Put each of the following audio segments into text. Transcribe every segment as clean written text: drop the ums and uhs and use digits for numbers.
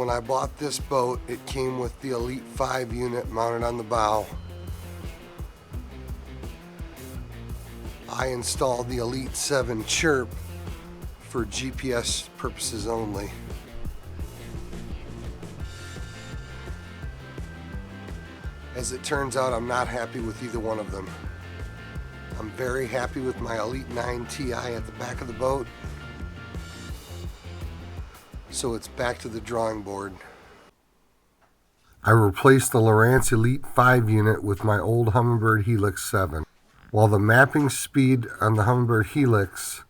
When I bought this boat, it came with the Elite 5 unit mounted on the bow. I installed the Elite 7 chirp for GPS purposes only. As it turns out, I'm not happy with either one of them. I'm very happy with my Elite 9 Ti at the back of the boat. So it's back to the drawing board. I replaced the Lowrance Elite 5 unit with my old Humminbird Helix 7. While the mapping speed on the Humminbird Helix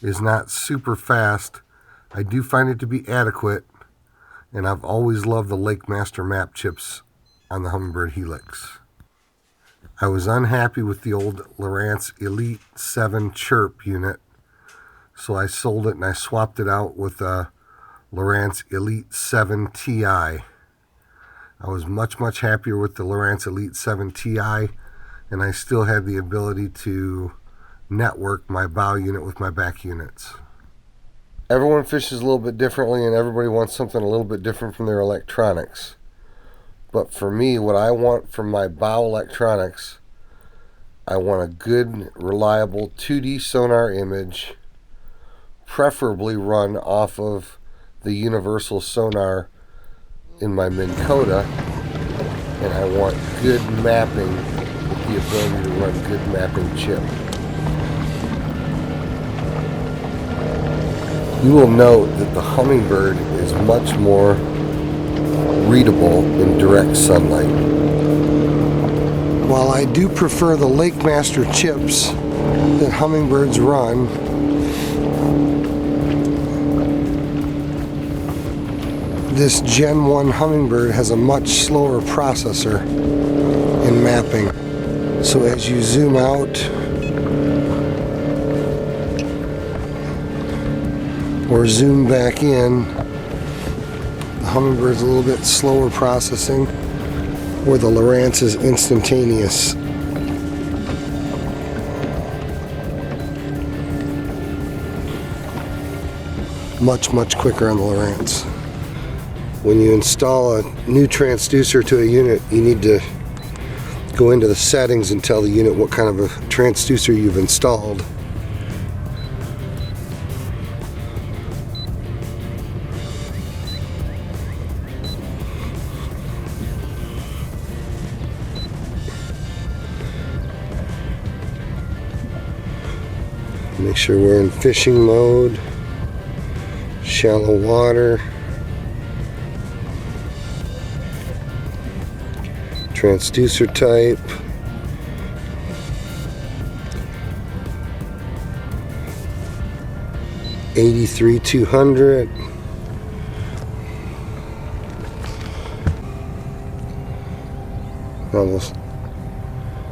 is not super fast, I do find it to be adequate, and I've always loved the LakeMaster map chips on the Humminbird Helix. I was unhappy with the old Lowrance Elite 7 chirp unit, so I sold it and I swapped it out with a Lowrance Elite 7 Ti. I was much happier with the Lowrance Elite 7 Ti, and I still had the ability to network my bow unit with my back units. Everyone fishes a little bit differently, and everybody wants something a little bit different from their electronics. But for me, what I want from my bow electronics, I want a good, reliable 2D sonar image, preferably run off of the universal sonar in my Minn Kota, and I want good mapping with the ability to run good mapping chip. You will note that the Humminbird is much more readable in direct sunlight. While I do prefer the LakeMaster chips that Humminbirds run, this Gen 1 Humminbird has a much slower processor in mapping. So as you zoom out or zoom back in, the Humminbird's a little bit slower processing, where the Lowrance is instantaneous. Much quicker on the Lowrance. When you install a new transducer to a unit, you need to go into the settings and tell the unit what kind of a transducer you've installed. Make sure we're in fishing mode, shallow water, transducer type, $83,200. Now we'll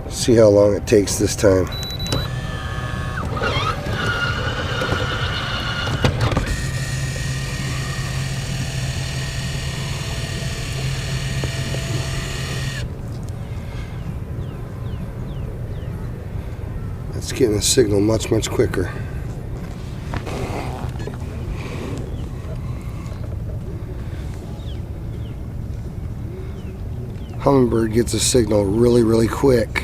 see how long it takes this time. It's getting a signal much quicker. Humminbird gets a signal really quick.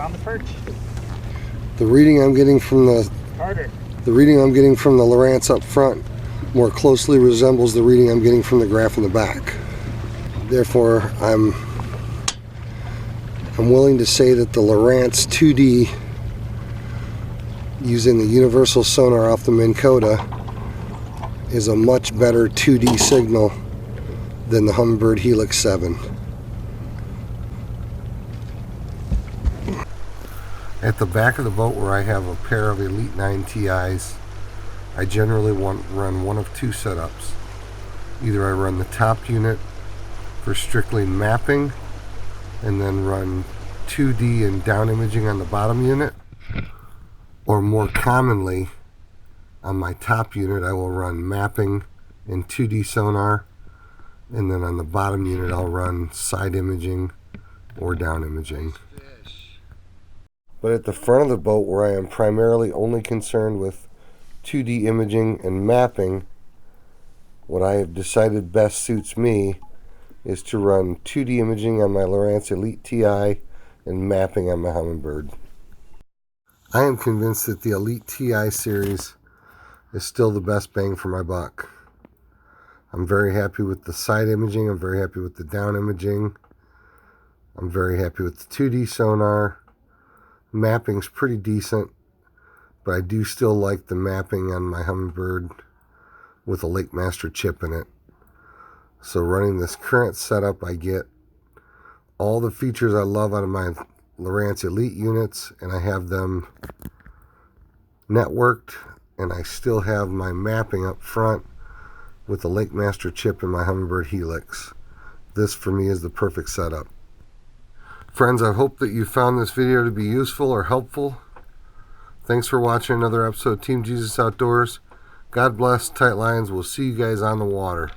On the perch. The reading I'm getting from the Lowrance up front more closely resembles the reading I'm getting from the graph in the back. Therefore, I'm willing to say that the Lowrance 2D using the universal sonar off the Minn Kota is a much better 2D signal than the Humminbird Helix 7. At the back of the boat where I have a pair of Elite 9 TIs, I generally run one of two setups. Either I run the top unit for strictly mapping and then run 2D and down imaging on the bottom unit, or more commonly on my top unit I will run mapping and 2D sonar, and then on the bottom unit I'll run side imaging or down imaging. But at the front of the boat, where I am primarily only concerned with 2D imaging and mapping, what I have decided best suits me is to run 2D imaging on my Lowrance Elite TI and mapping on my Humminbird. I am convinced that the Elite TI series is still the best bang for my buck. I'm very happy with the side imaging, I'm very happy with the down imaging, I'm very happy with the 2D sonar. Mapping's pretty decent, but I do still like the mapping on my Humminbird with a Lake Master chip in it. So running this current setup, I get all the features I love out of my Lowrance Elite units, and I have them networked, and I still have my mapping up front with the Lake Master chip in my Humminbird Helix. This for me is the perfect setup. Friends, I hope that you found this video to be useful or helpful. Thanks for watching another episode of Team Jesus Outdoors. God bless, tight lines. We'll see you guys on the water.